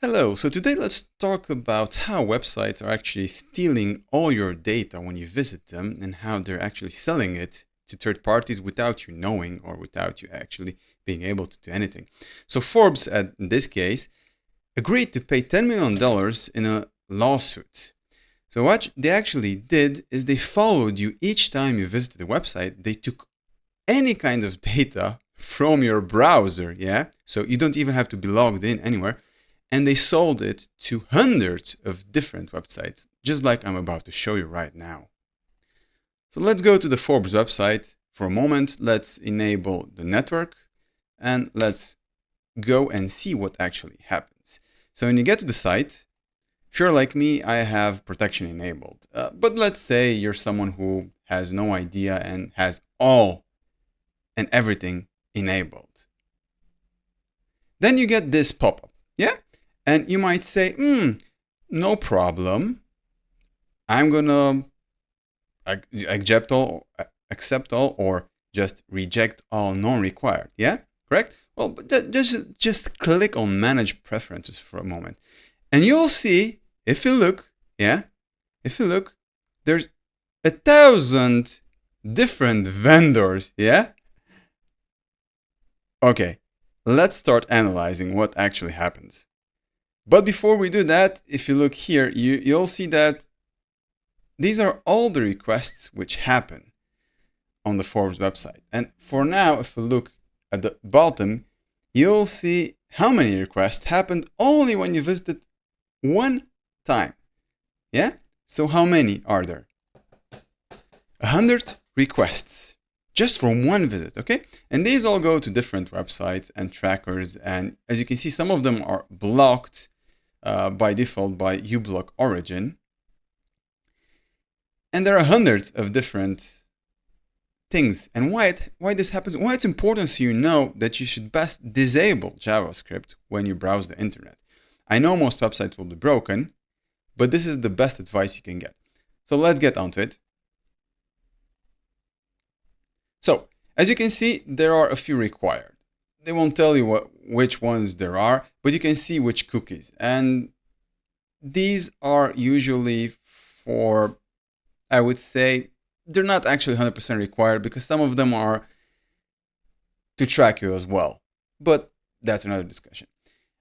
Hello, so today let's talk about how websites are actually stealing all your data when you visit them and how they're actually selling it to third parties without you knowing or without you actually being able to do anything. So Forbes, in this case, agreed to pay $10 million in a lawsuit. So what they actually did is they followed you each time you visited the website. They took any kind of data from your browser, yeah? So you don't even have to be logged in anywhere. And they sold it to hundreds of different websites, just like I'm about to show you right now. So let's go to the Forbes website for a moment. Let's enable the network and let's go and see what actually happens. So when you get to the site, if you're like me, I have protection enabled. But let's say you're someone who has no idea and has all and everything enabled. Then you get this pop-up, yeah? And you might say, no problem. I'm gonna accept all, or just reject all non-required. Yeah, correct? Well, but just click on Manage Preferences for a moment, and you'll see, if you look, there's 1,000 different vendors. Yeah. Okay, let's start analyzing what actually happens. But before we do that, if you look here, you'll see that these are all the requests which happen on the Forbes website. And for now, if we look at the bottom, you'll see how many requests happened only when you visited one time. Yeah? So how many are there? 100 requests just from one visit, okay? And these all go to different websites and trackers. And as you can see, some of them are blocked by default by uBlock origin. And there are hundreds of different things. And why this happens, why it's important, so you know that you should best disable JavaScript when you browse the internet. I know most websites will be broken, but this is the best advice you can get. So let's get onto it. So as you can see, there are a few required. They won't tell you which ones there are, but you can see which cookies. And these are usually for, I would say, they're not actually 100% required, because some of them are to track you as well. But that's another discussion.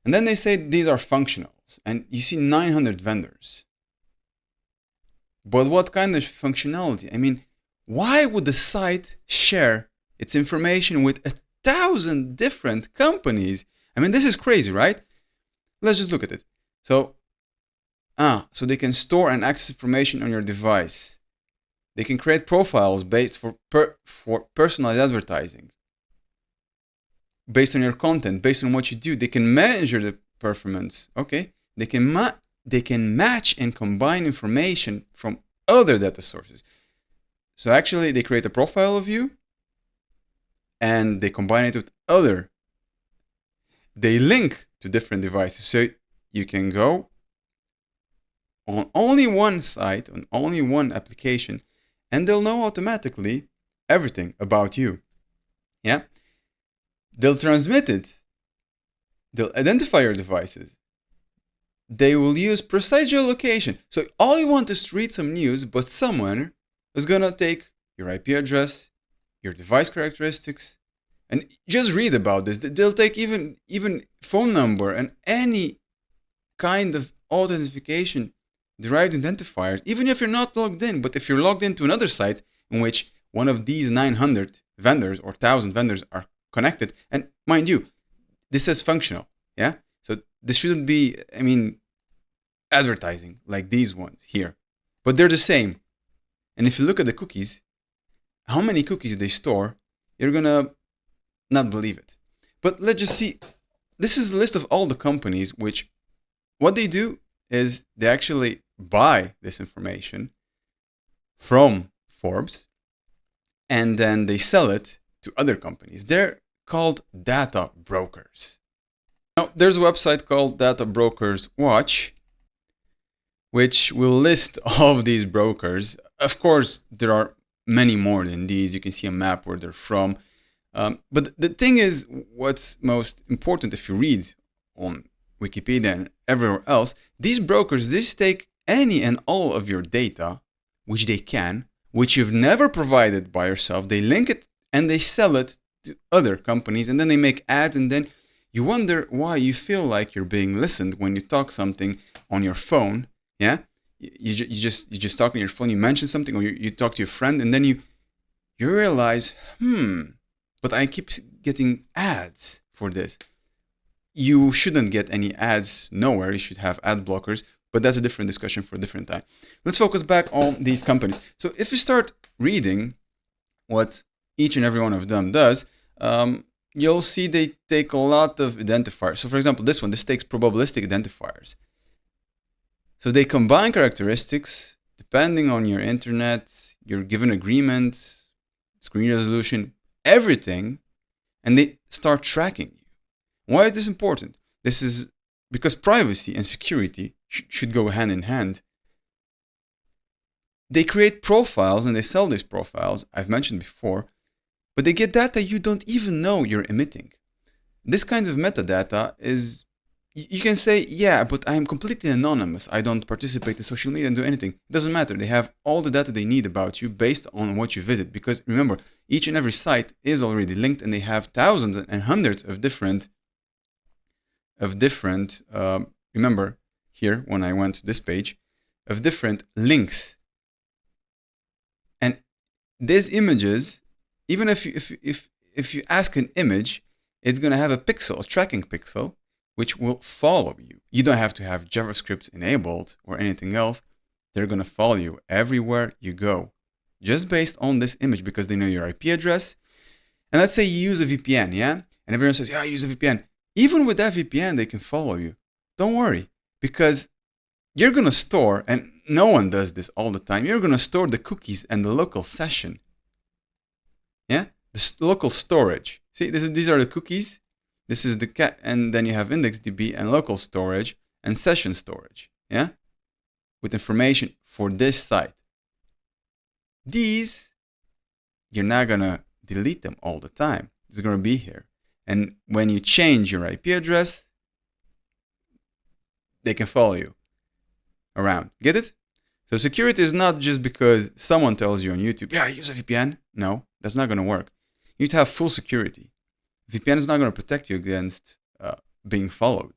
And then they say these are functionals. And you see 900 vendors. But what kind of functionality? I mean, why would the site share its information with 1,000 different companies? I mean, this is crazy, right? Let's just look at it. So they can store and access information on your device. They can create profiles based for personalized advertising, based on your content, based on what you do. They can measure the performance. Okay, they can match and combine information from other data sources. So actually, they create a profile of you, and they combine it with other. They link to different devices, so you can go on only one site, on only one application, and they'll know automatically everything about you. Yeah? They'll transmit it. They'll identify your devices. They will use precise geolocation. So all you want is to read some news, but someone is gonna take your IP address, your device characteristics, and just read about this. They'll take even phone number and any kind of authentication derived identifiers, even if you're not logged in. But if you're logged into another site in which one of these 900 vendors or 1,000 vendors are connected, and mind you, this is functional, yeah? So this shouldn't be, I mean, advertising like these ones here, but they're the same. And if you look at the cookies, how many cookies they store, you're gonna not believe it. But let's just see. This is a list of all the companies which, what they do is they actually buy this information from Forbes, and then they sell it to other companies. They're called data brokers. Now, there's a website called Data Brokers Watch, which will list all of these brokers. Of course, there are many more than these. You can see a map where they're from. But the thing is, what's most important, if you read on Wikipedia and everywhere else, these brokers, these take any and all of your data, which they can, which you've never provided by yourself. They link it and they sell it to other companies, and then they make ads, and then you wonder why you feel like you're being listened when you talk something on your phone. Yeah, you just talk on your phone. You mention something, or you talk to your friend, and then you realize, but I keep getting ads for this. You shouldn't get any ads nowhere. You should have ad blockers, but that's a different discussion for a different time. Let's focus back on these companies. So if you start reading what each and every one of them does, you'll see they take a lot of identifiers. So for example, this takes probabilistic identifiers. So they combine characteristics depending on your internet, your given agreement, screen resolution, everything, and they start tracking you. Why is this important? This is because privacy and security should go hand in hand. They create profiles and they sell these profiles, I've mentioned before, but they get data you don't even know you're emitting. This kind of metadata is, you can say, yeah, but I'm completely anonymous. I don't participate in social media and do anything. It doesn't matter. They have all the data they need about you based on what you visit. Because remember, each and every site is already linked, and they have thousands and hundreds of different, remember here when I went to this page, of different links. And these images, even if you ask an image, it's going to have a pixel, a tracking pixel, which will follow you. You don't have to have JavaScript enabled or anything else. They're going to follow you everywhere you go, just based on this image, because they know your IP address. And let's say you use a VPN, yeah? And everyone says, yeah, I use a VPN. Even with that VPN, they can follow you. Don't worry, because you're going to store, and no one does this all the time, you're going to store the cookies and the local session. Yeah? The local storage. See, these are the cookies. This is the cat, and then you have IndexedDB and local storage and session storage. Yeah? With information for this site. These, you're not going to delete them all the time. It's going to be here. And when you change your IP address, they can follow you around. Get it? So security is not just because someone tells you on YouTube, yeah, use a VPN. No, that's not going to work. You need to have full security. VPN is not going to protect you against being followed.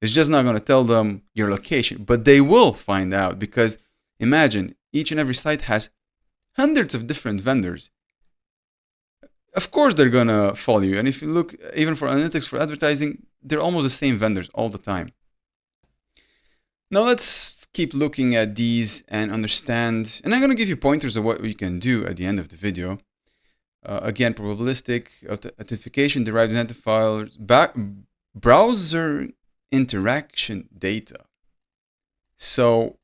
It's just not going to tell them your location, but they will find out, because imagine each and every site has hundreds of different vendors. Of course, they're going to follow you. And if you look, even for analytics, for advertising, they're almost the same vendors all the time. Now let's keep looking at these and understand, and I'm going to give you pointers of what we can do at the end of the video. Again, probabilistic, authentication, derived identifiers, browser interaction data. So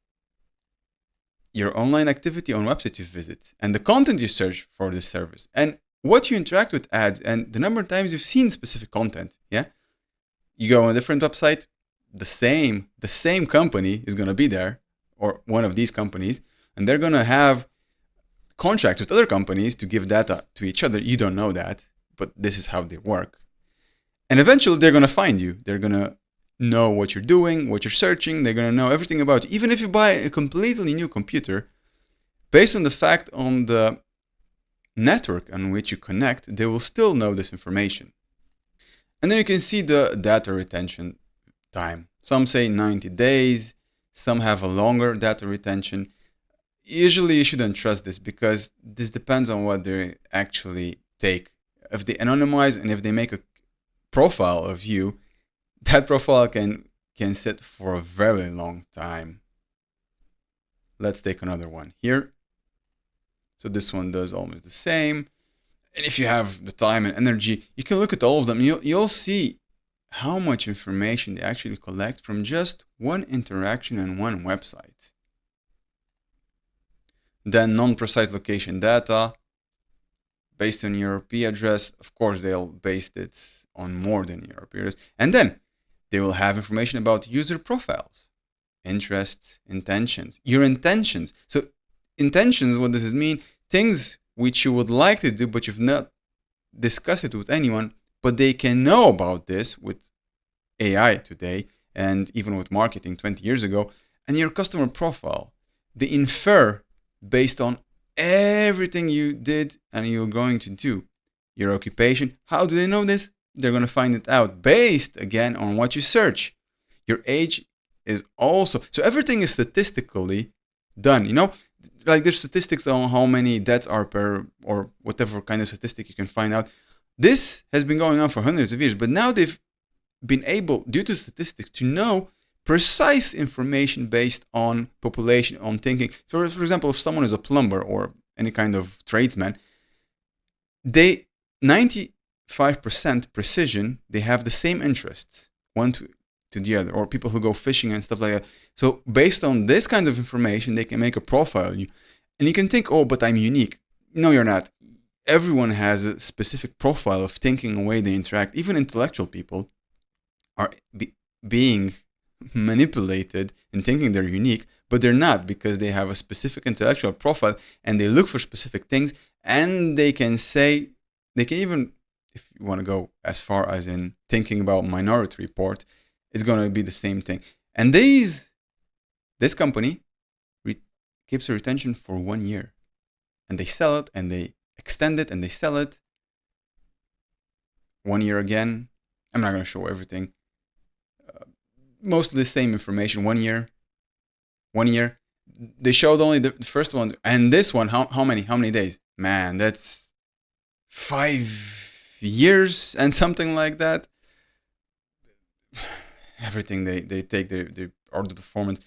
your online activity on websites you visit, and the content you search for this service, and what you interact with ads, and the number of times you've seen specific content. Yeah, you go on a different website, the same company is going to be there, or one of these companies, and they're going to have contracts with other companies to give data to each other. You don't know that, but this is how they work. And eventually they're going to find you. They're going to know what you're doing, what you're searching. They're going to know everything about you. Even if you buy a completely new computer, based on the fact on the network on which you connect, they will still know this information. And then you can see the data retention time. Some say 90 days. Some have a longer data retention. Usually you shouldn't trust this, because this depends on what they actually take. If they anonymize and if they make a profile of you, that profile can sit for a very long time. Let's take another one here. So this one does almost the same. And if you have the time and energy, you can look at all of them. You'll see how much information they actually collect from just one interaction and one website. Then non-precise location data based on your IP address. Of course, they'll base it on more than your IP address. And then they will have information about user profiles, interests, intentions, your intentions. So intentions, what does it mean? Things which you would like to do, but you've not discussed it with anyone, but they can know about this with AI today, and even with marketing 20 years ago, and your customer profile. They infer based on everything you did and you're going to do. Your occupation. How do they know this? They're going to find it out based, again, on what you search. Your age is also. So everything is statistically done. Like there's statistics on how many deaths are per, or whatever kind of statistic you can find out. This has been going on for hundreds of years, but now they've been able, due to statistics, to know precise information based on population, on thinking. For example, if someone is a plumber or any kind of tradesman, they 95% precision, they have the same interests, one to the other, or people who go fishing and stuff like that. So based on this kind of information, they can make a profile of you. And you can think, oh, but I'm unique. No, you're not. Everyone has a specific profile of thinking and way they interact. Even intellectual people are being manipulated and thinking they're unique, but they're not, because they have a specific intellectual profile and they look for specific things, and they can even, if you want to go as far as in thinking about Minority Report, it's going to be the same thing. And this company keeps a retention for 1 year, and they sell it and they extend it and they sell it 1 year again. I'm not going to show everything. Mostly the same information. 1 year. They showed only the first one, and this one, how many days? Man, that's 5 years and something like that. Everything they take the order performance.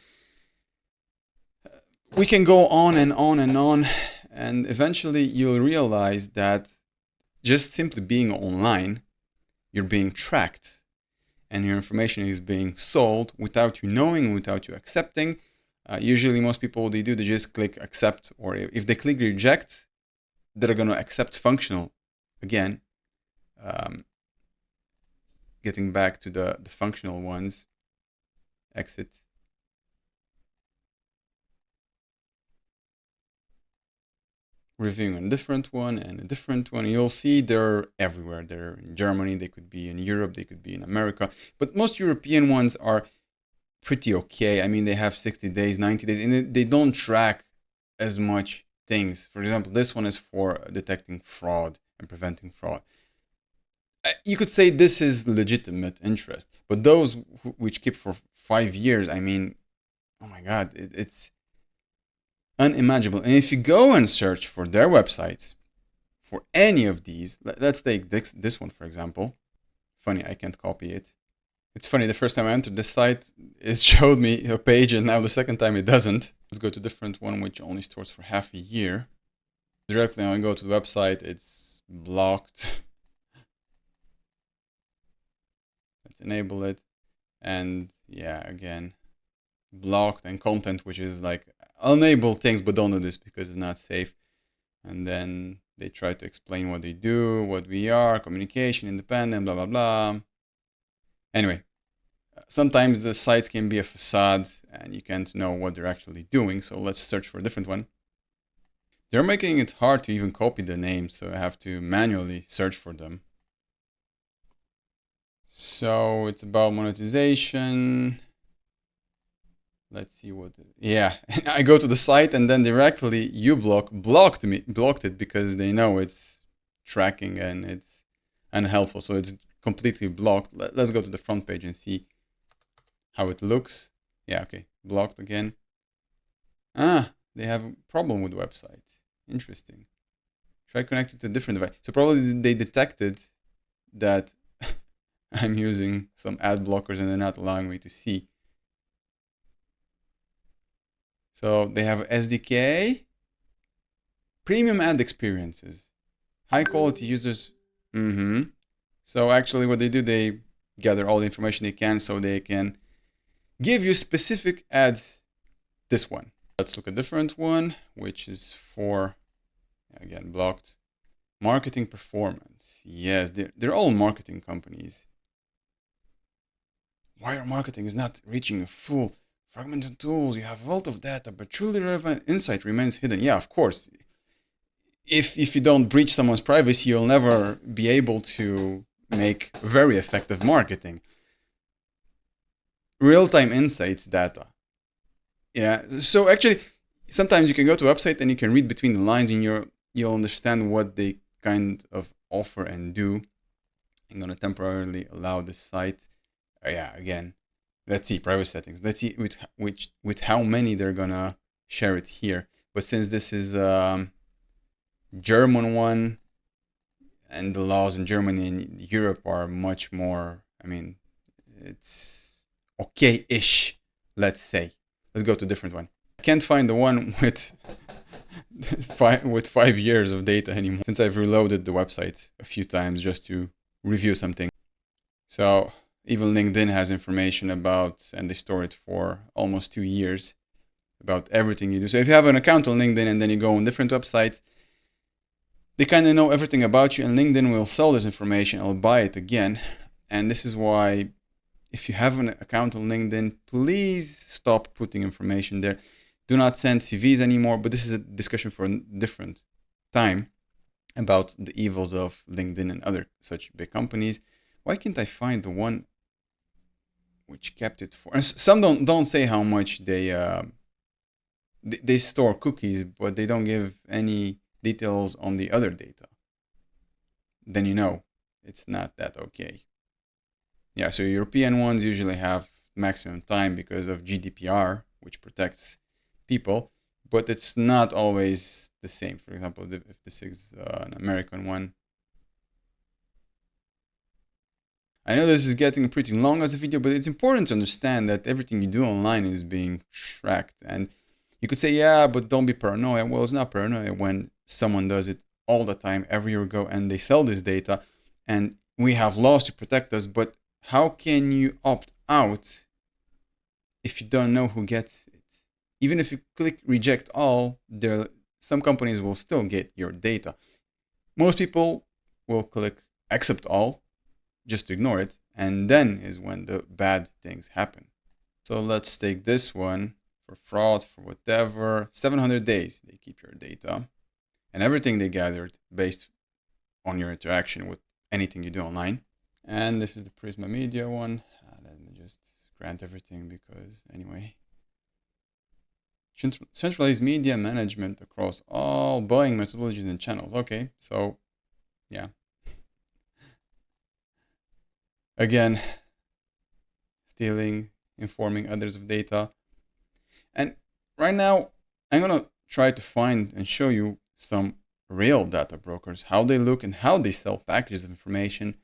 We can go on and on and on, and eventually you'll realize that just simply being online, you're being tracked, and your information is being sold without you knowing, without you accepting. Usually most people, they just click accept, or if they click reject, they're going to accept functional again. Getting back to the functional ones, exit. Reviewing a different one and a different one. You'll see they're everywhere. They're in Germany, they could be in Europe, they could be in America. But most European ones are pretty okay. I mean, they have 60 days, 90 days, and they don't track as much things. For example, this one is for detecting fraud and preventing fraud. You could say this is legitimate interest, but those which keep for 5 years, I mean, oh my God, it's unimaginable. And if you go and search for their websites for any of these, let's take this one for example. Funny, I can't copy it. It's funny, the first time I entered the site, it showed me a page, and now the second time it doesn't. Let's go to a different one which only stores for half a year. Directly when I go to the website, it's blocked. Let's enable it. And yeah, again, blocked, and content which is like enable things, but don't do this because it's not safe. And then they try to explain what they do, what we are, communication, independent, blah, blah, blah. Anyway, sometimes the sites can be a facade and you can't know what they're actually doing. So let's search for a different one. They're making it hard to even copy the names, so I have to manually search for them. So it's about monetization. Let's see what. Yeah, I go to the site and then directly blocked it because they know it's tracking and it's unhelpful. So it's completely blocked. Let's go to the front page and see how it looks. Yeah, okay, blocked again. They have a problem with the website. Interesting. Try connecting to a different device. So probably they detected that I'm using some ad blockers and they're not allowing me to see. So they have SDK, premium ad experiences, high quality users. So actually what they do, they gather all the information they can so they can give you specific ads. This one. Let's look at a different one, which is for, again, blocked. Marketing performance. Yes, they're all marketing companies. Why your marketing is not reaching a full fragmented tools, you have a wealth of data, but truly relevant insight remains hidden. Yeah, of course. If you don't breach someone's privacy, you'll never be able to make very effective marketing. real-time insights data. Yeah. So actually, sometimes you can go to a website and you can read between the lines, and you'll understand what they kind of offer and do. I'm gonna temporarily allow this site. Yeah. Again, let's see privacy settings. Let's see with how many they're gonna share it here. But since this is German one, and the laws in Germany and Europe are much more. I mean, it's okay-ish. Let's say. Let's go to a different one. I can't find the one with 5 years of data anymore, since I've reloaded the website a few times just to review something. So even LinkedIn has information about, and they store it for almost 2 years, about everything you do. So if you have an account on LinkedIn and then you go on different websites, they kind of know everything about you, and LinkedIn will sell this information. I'll buy it again. And this is why, if you have an account on LinkedIn, please stop putting information there. Do not send CVs anymore. But this is a discussion for a different time about the evils of LinkedIn and other such big companies. Why can't I find the one which kept it for? And some don't say how much they store cookies, but they don't give any details on the other data. Then you know it's not that okay. Yeah, so European ones usually have maximum time because of GDPR, which protects people, but it's not always the same. For example, if this is an American one. I know this is getting pretty long as a video, but it's important to understand that everything you do online is being tracked. And you could say, yeah, but don't be paranoid. Well, it's not paranoia when someone does it all the time, every year ago, and they sell this data, and we have laws to protect us. But how can you opt out if you don't know who gets it? Even if you click reject all, some companies will still get your data. Most people will click accept all just to ignore it, and then is when the bad things happen. So let's take this one for fraud, for whatever. 700 days they keep your data and everything they gathered based on your interaction with anything you do online. And this is the Prisma Media one. Let me just grant everything because anyway. Centralized media management across all buying methodologies and channels. Okay, so yeah. Again, stealing, informing others of data. And right now, I'm going to try to find and show you some real data brokers, how they look and how they sell packages of information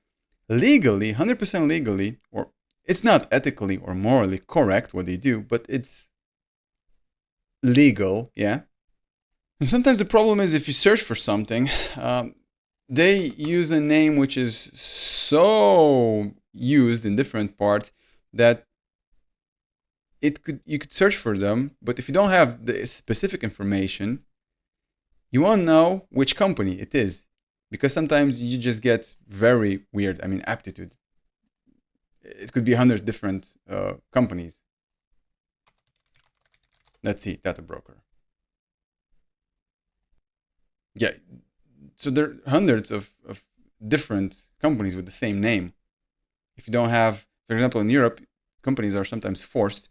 legally, 100% legally, or it's not ethically or morally correct what they do, but it's legal, yeah. And sometimes the problem is if you search for something, they use a name which is so used in different parts that you could search for them, but if you don't have the specific information, you won't know which company it is, because sometimes you just get very weird. I mean, aptitude. It could be 100 different companies. Let's see, data broker. Yeah, so there are hundreds of different companies with the same name. If you don't have, for example, in Europe, companies are sometimes forced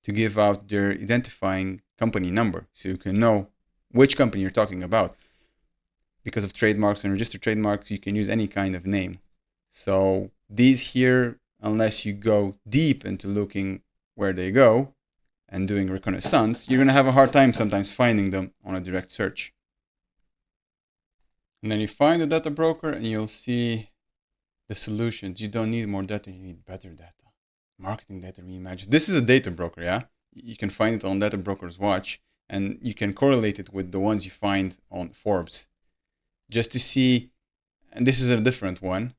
to give out their identifying company number so you can know which company you're talking about. Because of trademarks and registered trademarks, you can use any kind of name. So these here, unless you go deep into looking where they go and doing reconnaissance, you're going to have a hard time sometimes finding them on a direct search. And then you find a data broker and you'll see the solutions. You don't need more data, you need better data. Marketing data reimagined. This is a data broker, yeah? You can find it on Data Broker's Watch, and you can correlate it with the ones you find on Forbes. Just to see, and this is a different one.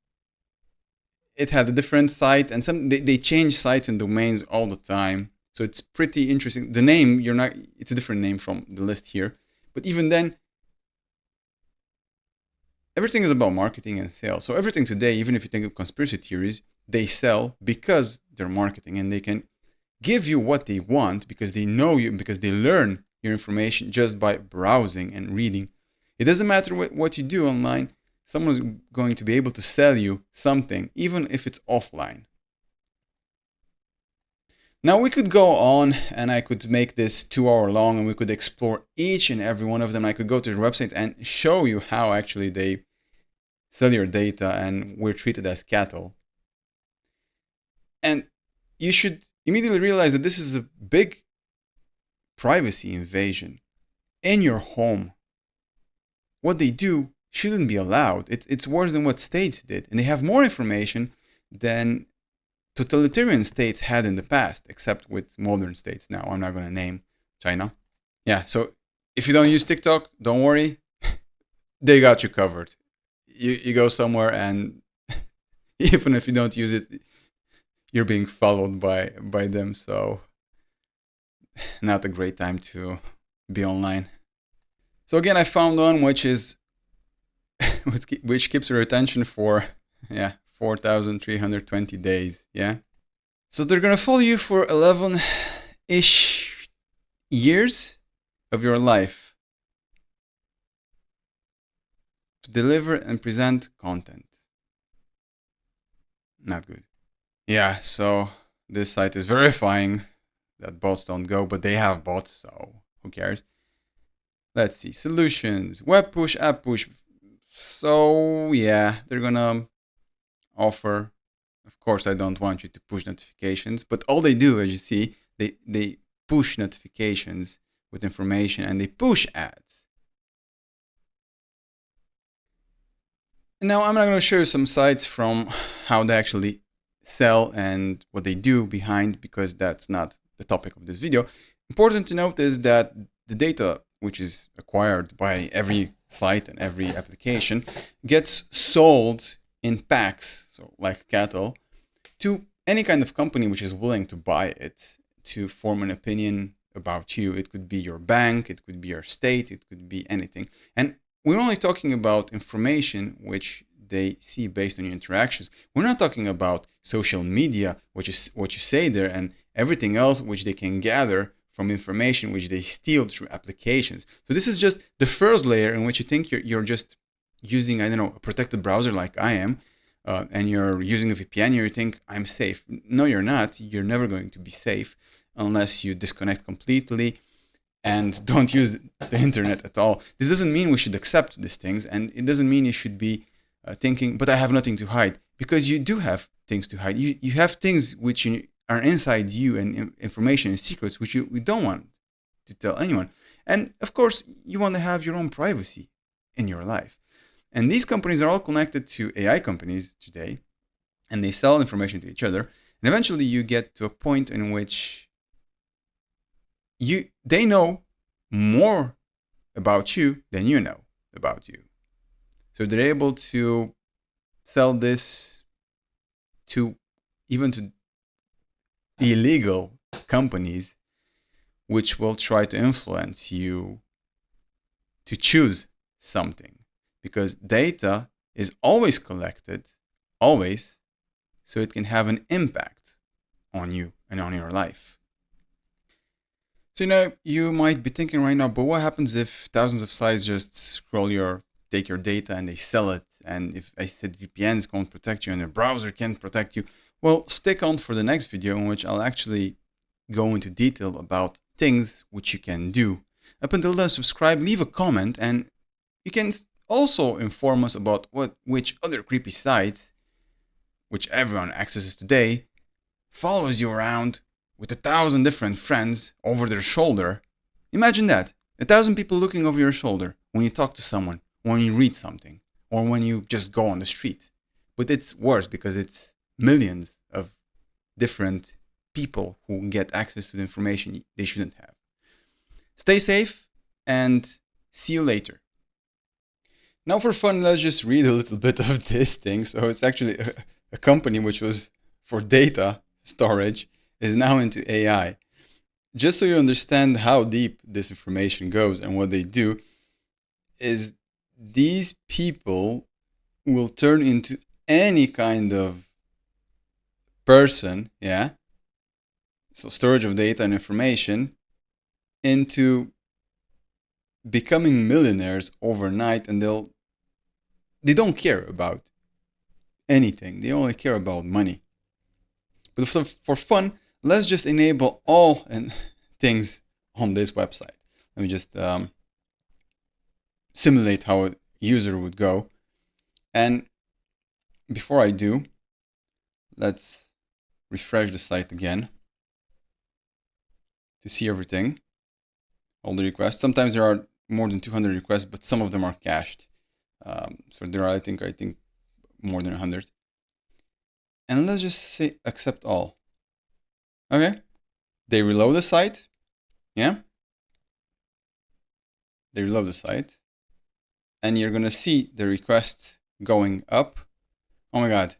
It had a different site, and they change sites and domains all the time. So it's pretty interesting. The name, it's a different name from the list here. But even then, everything is about marketing and sales. So everything today, even if you think of conspiracy theories, they sell because they're marketing, and they can give you what they want because they know you, because they learn your information just by browsing and reading. It doesn't matter what you do online, someone's going to be able to sell you something, even if it's offline. Now we could go on and I could make this 2 hour long and we could explore each and every one of them. I could go to their websites and show you how actually they sell your data and we're treated as cattle. And you should immediately realize that this is a big privacy invasion in your home. What they do shouldn't be allowed. It's worse than what states did. And they have more information than totalitarian states had in the past, except with modern states now. I'm not going to name China. Yeah, so if you don't use TikTok, don't worry. They got you covered. You go somewhere and even if you don't use it, you're being followed by them. So not a great time to be online. So again, I found one which is which keeps your attention for 4,320 days. Yeah. So they're gonna follow you for 11-ish years of your life to deliver and present content. Not good. Yeah, so this site is verifying that bots don't go, but they have bots, so who cares? Let's see. Solutions. Web push, app push. So yeah, they're gonna offer. Of course, I don't want you to push notifications, but all they do, as you see, they push notifications with information and they push ads. And now I'm not going to show you some sites from how they actually sell and what they do behind, because that's not the topic of this video. Important to note is that the data which is acquired by every site and every application gets sold in packs, so like cattle, to any kind of company which is willing to buy it to form an opinion about you. It could be your bank, it could be your state, it could be anything. And we're only talking about information which they see based on your interactions. We're not talking about social media, which is what you say there, and everything else which they can gather from information which they steal through applications. So this is just the first layer in which you think you're just using, I don't know, a protected browser like I am, and you're using a VPN, you think I'm safe. No, you're not. You're never going to be safe unless you disconnect completely and don't use the internet at all. This doesn't mean we should accept these things, and it doesn't mean you should be thinking, but I have nothing to hide, because you do have things to hide. You have things which are inside you, and information and secrets which you don't want to tell anyone. And of course, you want to have your own privacy in your life. And these companies are all connected to AI companies today, and they sell information to each other. And eventually, you get to a point in which they know more about you than you know about you. So they're able to sell this to even to illegal companies, which will try to influence you to choose something, because data is always collected, always, so it can have an impact on you and on your life. So you might be thinking right now, but what happens if thousands of sites just take your data and they sell it? And if I said VPNs can't protect you and your browser can't protect you, well, stick on for the next video in which I'll actually go into detail about things which you can do. Up until then, subscribe, leave a comment, and you can also inform us about which other creepy sites, which everyone accesses today, follows you around with 1,000 different friends over their shoulder. Imagine that, 1,000 people looking over your shoulder when you talk to someone, when you read something, or when you just go on the street. But it's worse because it's millions of different people who get access to the information they shouldn't have. Stay safe and see you later. Now for fun, let's just read a little bit of this thing. So it's actually a company which was for data storage is now into AI. Just so you understand how deep this information goes and what they do, is these people will turn into any kind of person, yeah? So storage of data and information into becoming millionaires overnight, and they don't care about anything. They only care about money. But for fun, let's just enable all and things on this website. Let me just simulate how a user would go. And before I do, let's refresh the site again to see everything, all the requests. Sometimes there are more than 200 requests, but some of them are cached. So there are, I think more than 100. And let's just say accept all. Okay. They reload the site. Yeah. They reload the site. And you're going to see the requests going up. Oh my God.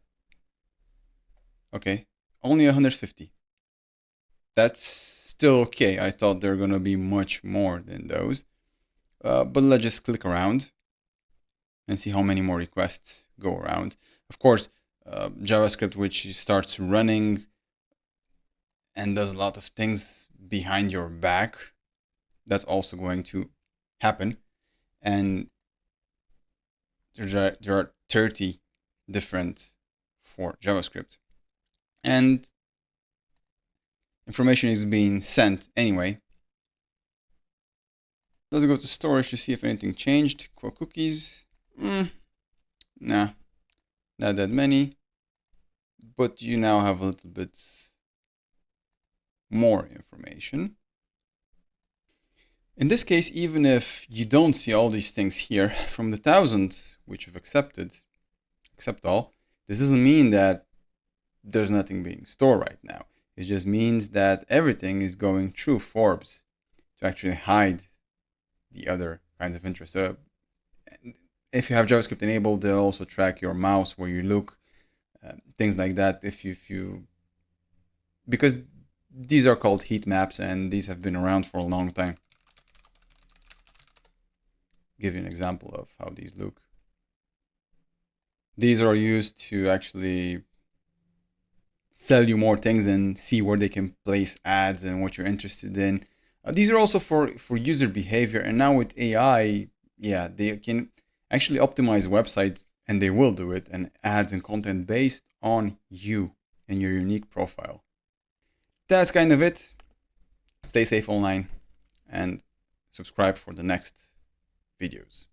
Okay. Only 150. That's still okay. I thought there were going to be much more than those. But let's just click around and see how many more requests go around. Of course, JavaScript, which starts running and does a lot of things behind your back, that's also going to happen. And there are 30 different for JavaScript. And information is being sent anyway. Let's go to storage to see if anything changed. Core cookies. Nah, not that many. But you now have a little bit more information. In this case, even if you don't see all these things here, from the thousands which you've accept all, this doesn't mean that there's nothing being stored right now. It just means that everything is going through Forbes to actually hide the other kinds of interest. So if you have JavaScript enabled, they'll also track your mouse, where you look, things like that. Because these are called heat maps, and these have been around for a long time. Give you an example of how these look. These are used to actually sell you more things and see where they can place ads and what you're interested in. These are also for user behavior. And now with AI, yeah, they can actually optimize websites, and they will do it, and ads and content based on you and your unique profile. That's kind of it. Stay safe online and subscribe for the next videos.